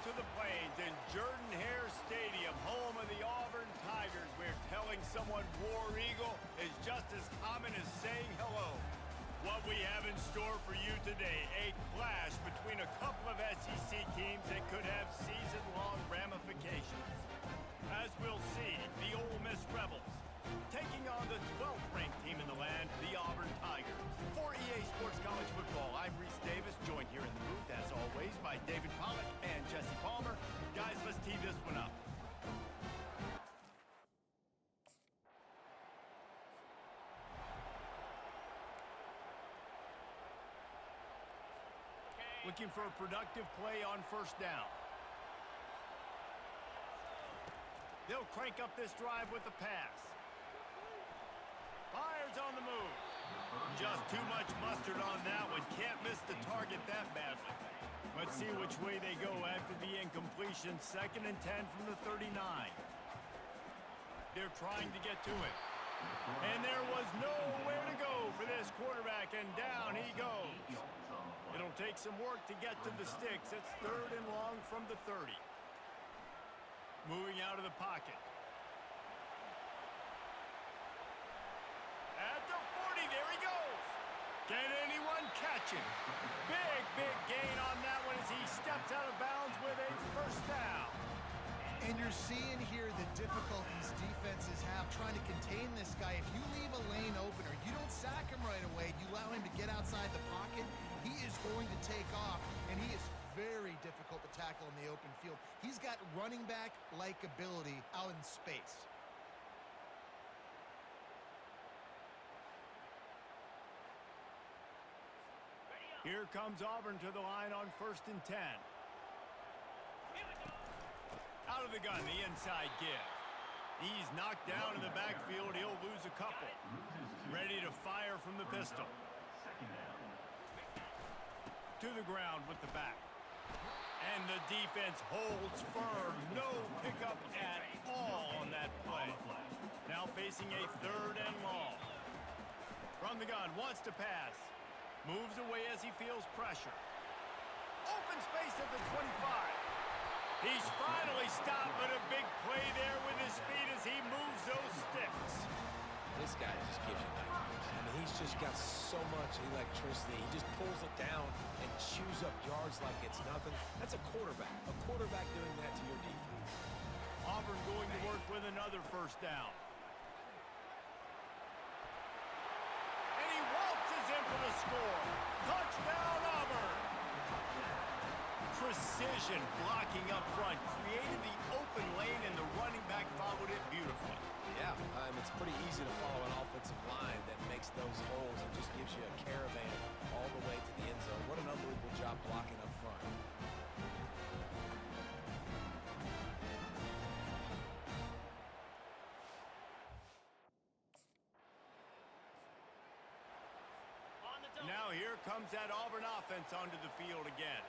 to the Plains in Jordan-Hare Stadium, home of the Auburn Tigers, where telling someone War Eagle is just as common as saying hello. What we have in store for you today, a clash between a couple of SEC teams that could have season-long ramifications. As we'll see, the Ole Miss Rebels taking on the 12th ranked team in the land, the Auburn Tigers. For EA Sports College Football, I'm Reese Davis, joined here in the booth, as always, by David Pollack and Jesse Palmer. Guys, let's tee this one up. Looking for a productive play on first down. They'll crank up this drive with the pass. Fires on the move. Just too much mustard on that one. Can't miss the target that badly. Let's see which way they go after the incompletion. 2nd and 10 from the 39. They're trying to get to it. And there was nowhere to go for this quarterback, and down he goes. It'll take some work to get to the sticks. It's 3rd and long from the 30. Moving out of the pocket. At the 40, there he goes. Can anyone catch him? Big gain on that one as he steps out of bounds with a first down. And you're seeing here the difficulties defenses have trying to contain this guy. If you leave a lane open or you don't sack him right away, you allow him to get outside the pocket, he is going to take off, and he is very difficult to tackle in the open field. He's got running back-like ability out in space. Here comes Auburn to the line on 1st and 10. Out of the gun, the inside give. He's knocked down in the backfield. He'll lose a couple. Ready to fire from the pistol. To the ground with the back. And the defense holds firm. No pickup at all on that play. Now facing a 3rd and long. From the gun, wants to pass. Moves away as he feels pressure. Open space at the 25. He's finally stopped, but a big play there with his speed as he moves those sticks. This guy just gives you nightmares. I mean, he's just got so much electricity. He just pulls it down and chews up yards like it's nothing. That's a quarterback. A quarterback doing that to your defense. Auburn going to work with another first down. And he waltzes in for the score. Touchdown, Auburn! Precision blocking up front created the open lane, and the running back followed it beautifully. Yeah, it's pretty easy to follow an offensive line that makes those holes and just gives you a caravan all the way to the end zone. What an unbelievable job blocking up front. Now here comes that Auburn offense onto the field again.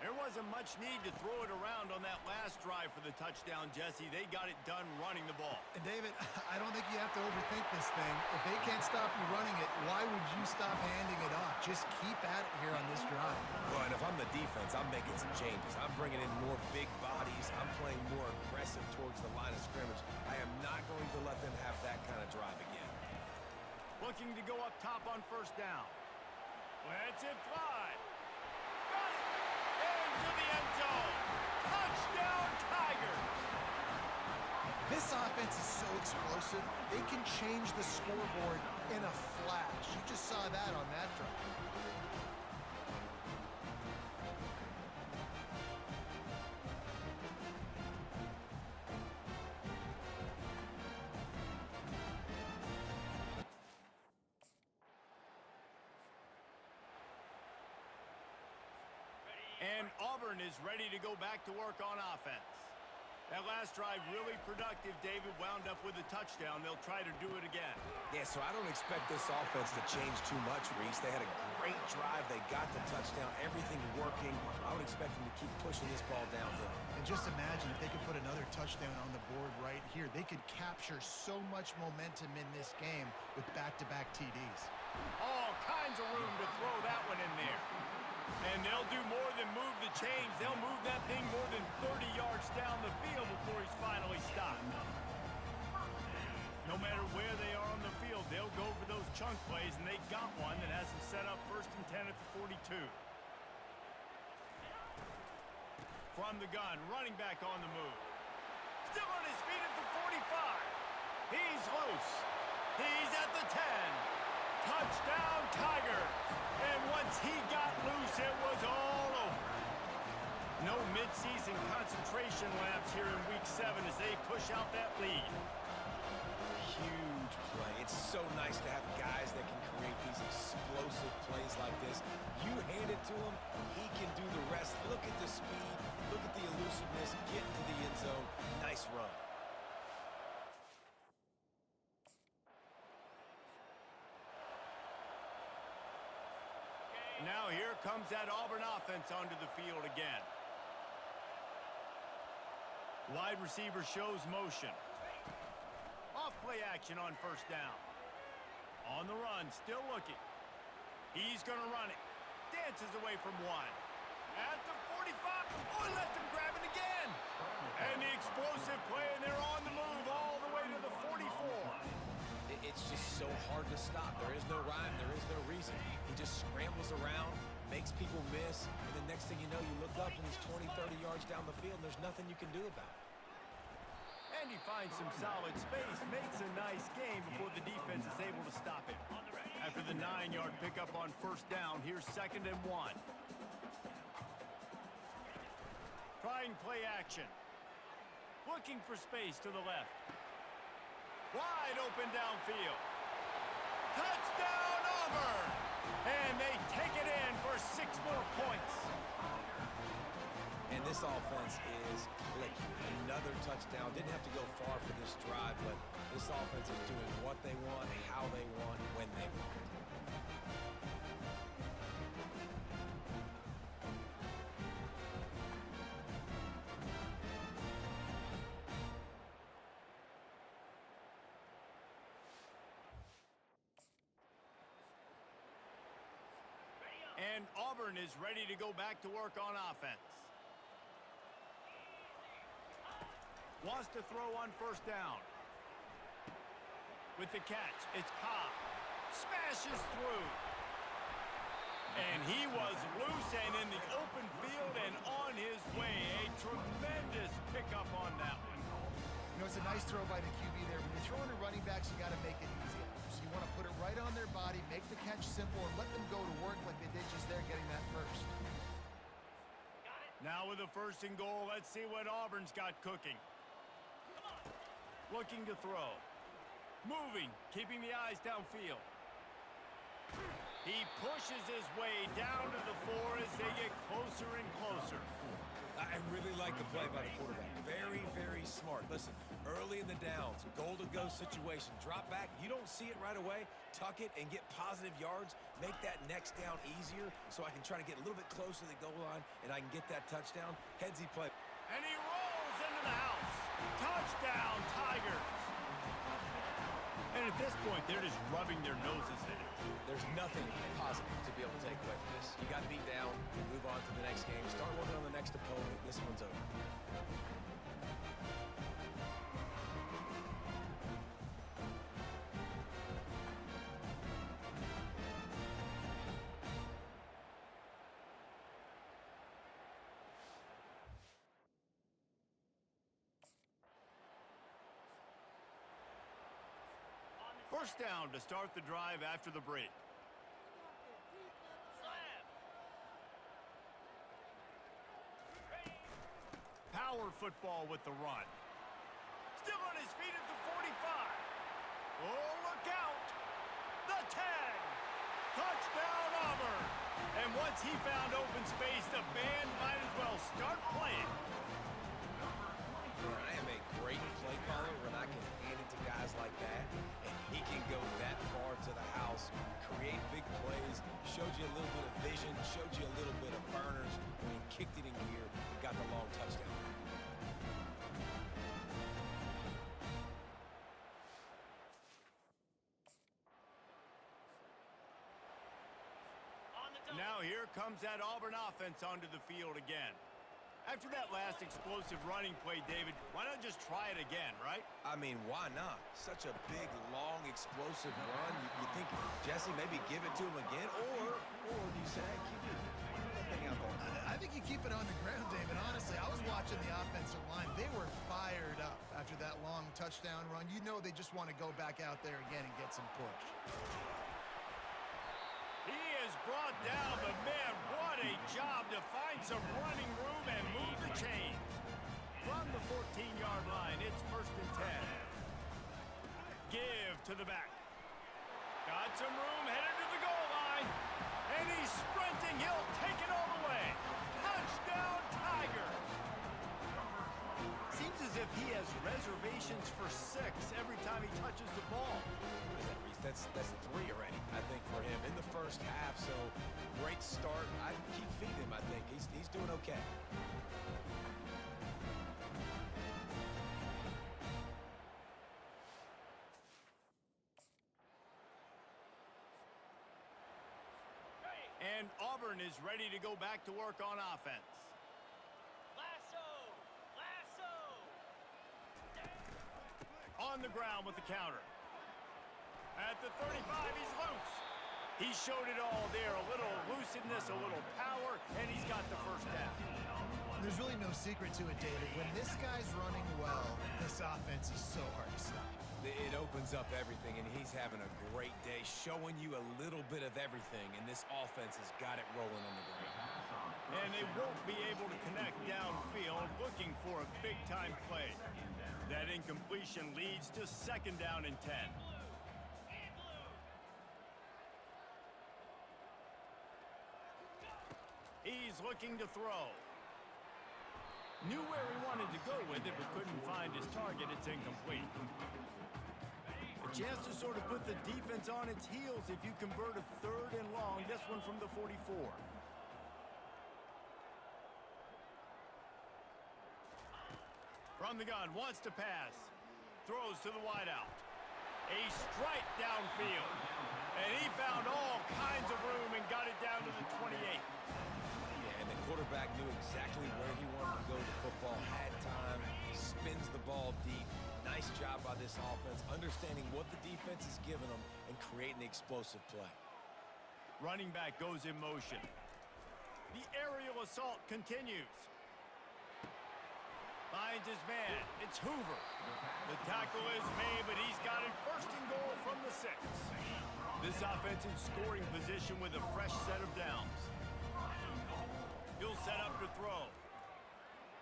There wasn't much need to throw it around on that last drive for the touchdown, Jesse. They got it done running the ball. And David, I don't think you have to overthink this thing. If they can't stop you running it, why would you stop handing it off? Just keep at it here on this drive. Well, and if I'm the defense, I'm making some changes. I'm bringing in more big bodies. I'm playing more aggressive towards the line of scrimmage. I am not going to let them have that kind of drive again. Looking to go up top on first down. Lets it fly. Got it. Into the end zone. Touchdown, Tigers. This offense is so explosive, they can change the scoreboard in a flash. You just saw that on that drive. And Auburn is ready to go back to work on offense. That last drive really productive. David wound up with a touchdown. They'll try to do it again. Yeah, so I don't expect this offense to change too much, Reese. They had a great drive. They got the touchdown. Everything working. I would expect them to keep pushing this ball downhill. And just imagine if they could put another touchdown on the board right here. They could capture so much momentum in this game with back-to-back TDs. All kinds of room to throw that one in there. And they'll do more than move the change. They'll move that thing more than 30 yards down the field before he's finally stopped. No matter where they are on the field, they'll go for those chunk plays, and they got one that has them set up 1st and 10 at the 42. From the gun, running back on the move. Still on his feet at the 45. He's loose. He's at the 10. Touchdown, Tiger. And once he got loose, it was all over. No midseason concentration laps here in Week 7 as they push out that lead. Huge play. It's so nice to have guys that can create these explosive plays like this. You hand it to him, he can do the rest. Look at the speed. Look at the elusiveness. Get into the end zone. Nice run. Now here comes that Auburn offense onto the field again. Wide receiver shows motion. Off play action on 1st down. On the run, still looking. He's going to run it. Dances away from one. At the 45. Oh, he left him grab it again. And the explosive play, and they're on the move all the way to the 44. It's just so hard to stop. There is no rhyme. There is no reason. He just scrambles around, makes people miss, and the next thing you know, you look up and he's 20, 30 yards down the field, and there's nothing you can do about it. And he finds some solid space, makes a nice game before the defense is able to stop him. After the 9-yard pickup on 1st down, here's 2nd and 1. Trying play action. Looking for space to the left. Wide open downfield. Touchdown, Auburn! And they take it in for 6 more points. And this offense is clicking. Another touchdown. Didn't have to go far for this drive, but this offense is doing what they want, how they want, when they want. And Auburn is ready to go back to work on offense. Wants to throw on 1st down. With the catch, it's Cobb. Smashes through. And he was loose and in the open field and on his way. A tremendous pickup on that one. You know, it's a nice throw by the QB there. When you're throwing to running backs, you got to make it easy. So you want to put it right on their body, make the catch simple, and let them go to work like they did just there getting that first. Now with a 1st and goal, let's see what Auburn's got cooking. Looking to throw. Moving, keeping the eyes downfield. He pushes his way down to the 4 as they get closer and closer. I really like the play by the quarterback. Very, very smart. Listen, early in the downs, goal-to-go situation. Drop back. You don't see it right away. Tuck it and get positive yards. Make that next down easier so I can try to get a little bit closer to the goal line and I can get that touchdown. Headsy play. And he rolls into the house. Touchdown, Tigers. And at this point, they're just rubbing their noses in it. There's nothing positive to be able to take away from this. You got to beat down, move on to the next game, start working on the next opponent. This one's over. First down to start the drive after the break. Power football with the run. Still on his feet at the 45. Oh, look out. The 10. Touchdown, Auburn. And once he found open space, the band might as well start playing. Man, I am a great play caller when I can hand it to guys like that. And he can go that far to the house, create big plays, showed you a little bit of vision, showed you a little bit of burners, and kicked it in gear, got the long touchdown. Now here comes that Auburn offense onto the field again. After that last explosive running play, David, why not just try it again, right? I mean, why not? Such a big, long, explosive run. You think, Jesse, maybe give it to him again? Or do you say, hey, keep that thing out there? I think you keep it on the ground, David. Honestly, I was watching the offensive line. They were fired up after that long touchdown run. You know they just want to go back out there again and get some push. He has brought down the man. What a job to find some running room and move the chains. From the 14-yard line, it's 1st and 10. Give to the back. Got some room, headed to the goal line. And he's sprinting. He'll take it all the way. Touchdown, Tiger. Seems as if he has reservations for 6 every time he touches the ball. That's 3 already, I think, for him in the first half. So great start. I'd keep feeding him, I think. He's doing okay. And Auburn is ready to go back to work on offense. Lasso! On the ground with the counter. At the 35, he's loose. He showed it all there. A little elusiveness, a little power, and he's got the first down. There's really no secret to it, David. When this guy's running well, this offense is so hard to stop. It opens up everything, and he's having a great day, showing you a little bit of everything, and this offense has got it rolling on the ground. And they won't be able to connect downfield, looking for a big-time play. That incompletion leads to 2nd down and 10. He's looking to throw. Knew where he wanted to go with it, but couldn't find his target. It's incomplete. A chance to sort of put the defense on its heels if you convert a 3rd and long. This one from the 44. From the gun, wants to pass. Throws to the wideout. A strike downfield. And he found all kinds of room and got it down to the 28. And the quarterback knew exactly where he wanted to go with the football, had time, spins the ball deep. Nice job by this offense, understanding what the defense is giving them and creating the explosive play. Running back goes in motion. The aerial assault continues. Finds his man. It's Hoover. The tackle is made, but he's got it 1st and goal from the 6. This offense in scoring position with a fresh set of downs. He'll set up to throw.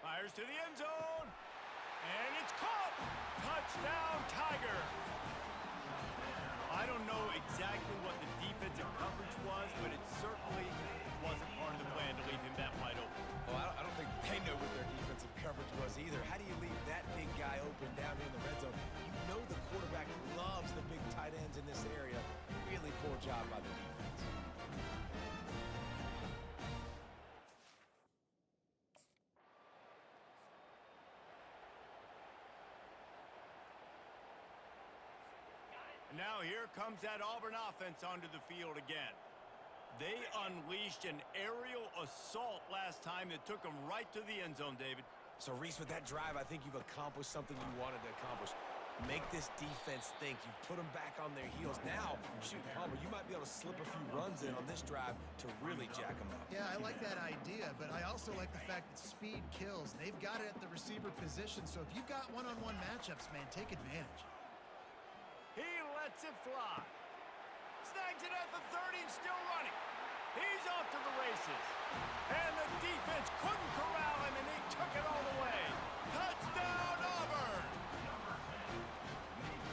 Fires to the end zone. And it's caught. Touchdown, Tiger. I don't know exactly what the defensive coverage was, but it certainly wasn't part of the plan to leave him that wide open. Well, I don't think they know what their defensive coverage was either. How do you leave that big guy open down here in the red zone? You know the quarterback loves the big tight ends in this area. Really poor job by the defense. Now here comes that Auburn offense onto the field again. They unleashed an aerial assault last time that took them right to the end zone, David. So, Reese, with that drive, I think you've accomplished something you wanted to accomplish. Make this defense think. You put them back on their heels. Now, shoot, Palmer, you might be able to slip a few runs in on this drive to really jack them up. Yeah, I like that idea, but I also like the fact that speed kills. They've got it at the receiver position, so if you've got one-on-one matchups, man, take advantage. He lets it fly. Snags it at the 30 and still running. He's off to the races. And the defense couldn't corral him, and he took it all the way. Touchdown, Auburn!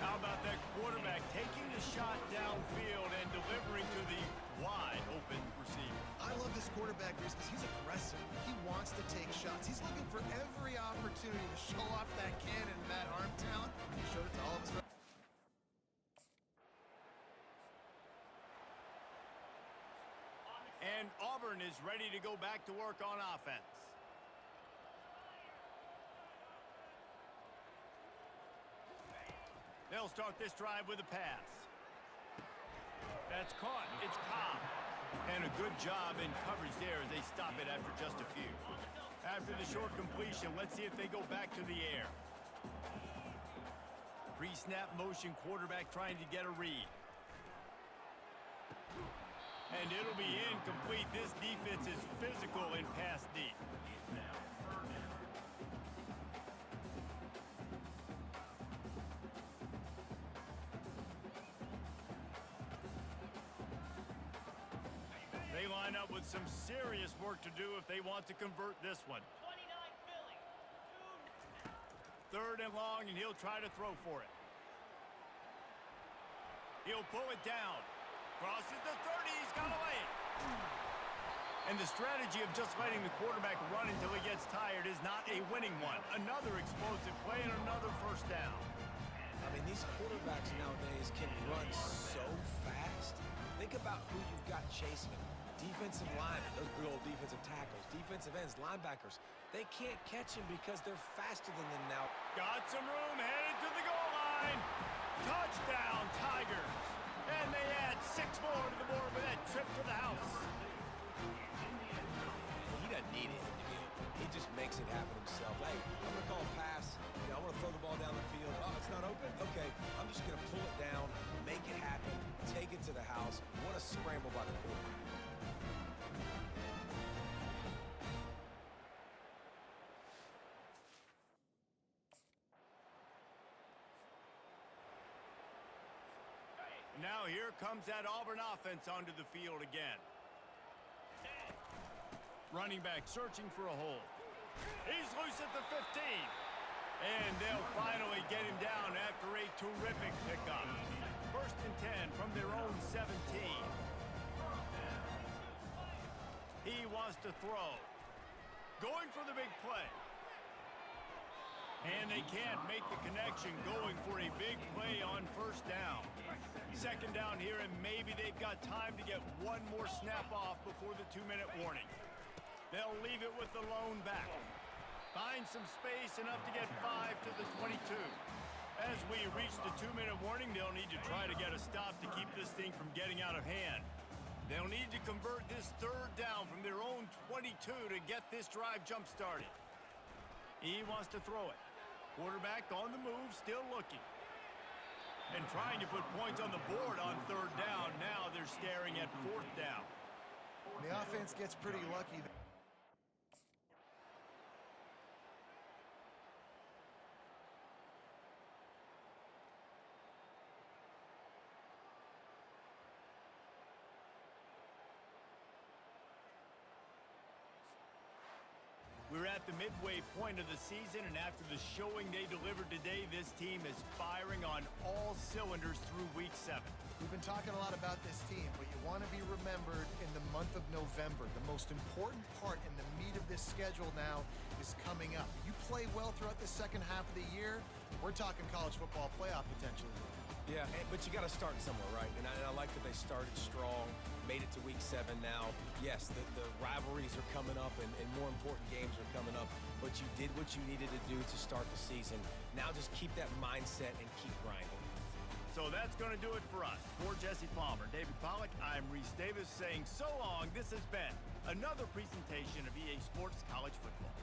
How about that quarterback taking the shot downfield and delivering to the wide-open receiver? I love this quarterback, Reese, because he's aggressive. He wants to take shots. He's looking for every opportunity to show off that cannon and that arm talent. He showed it to all of us. And Auburn is ready to go back to work on offense. They'll start this drive with a pass. That's caught. It's Cobb. And And a good job in coverage there as they stop it after just a few. After the short completion, let's see if they go back to the air. Pre-snap motion quarterback trying to get a read. And it'll be incomplete. This defense is physical and pass deep. They line up with some serious work to do if they want to convert this one. 29 Philly. 3rd and long, and he'll try to throw for it. He'll pull it down. Crosses the 30. He's got to lay it. And the strategy of just letting the quarterback run until he gets tired is not a winning one. Another explosive play and another first down. I mean, these quarterbacks nowadays can run so fast. Think about who you've got chasing them. Defensive linemen, those big old defensive tackles, defensive ends, linebackers. They can't catch him because they're faster than them now. Got some room, headed to the goal line. Touchdown, Tigers. And they add 6 more to the board with that trip to the house. He doesn't need it. He just makes it happen himself. Hey, I'm going to call a pass. You know, I want to throw the ball down the field. Oh, it's not open? Okay, I'm just going to pull it down, make it happen, take it to the house. What a scramble by the quarterback. Now here comes that Auburn offense onto the field again. Running back searching for a hole. He's loose at the 15. And they'll finally get him down after a terrific pickup. 1st and 10 from their own 17. He wants to throw. Going for the big play. And they can't make the connection, going for a big play on 1st down. 2nd down here, and maybe they've got time to get one more snap off before the 2-minute warning. They'll leave it with the lone back. Find some space, enough to get 5 to the 22. As we reach the 2-minute warning, they'll need to try to get a stop to keep this thing from getting out of hand. They'll need to convert this 3rd down from their own 22 to get this drive jump-started. He wants to throw it. Quarterback on the move, still looking. And trying to put points on the board on 3rd down. Now they're staring at 4th down. The offense gets pretty lucky. We're at the midway point of the season, and after the showing they delivered today, this team is firing on all cylinders through Week 7. We've been talking a lot about this team, but you want to be remembered in the month of November. The most important part in the meat of this schedule now is coming up. You play well throughout the second half of the year, we're talking college football playoff potentially. Yeah, but you got to start somewhere, right? And I like that they started strong, made it to Week 7 now. Yes, the rivalries are coming up, and more important games are coming up, but you did what you needed to do to start the season. Now just keep that mindset and keep grinding. So that's going to do it for us. For Jesse Palmer, David Pollack, I'm Reese Davis saying so long. This has been another presentation of EA Sports College Football.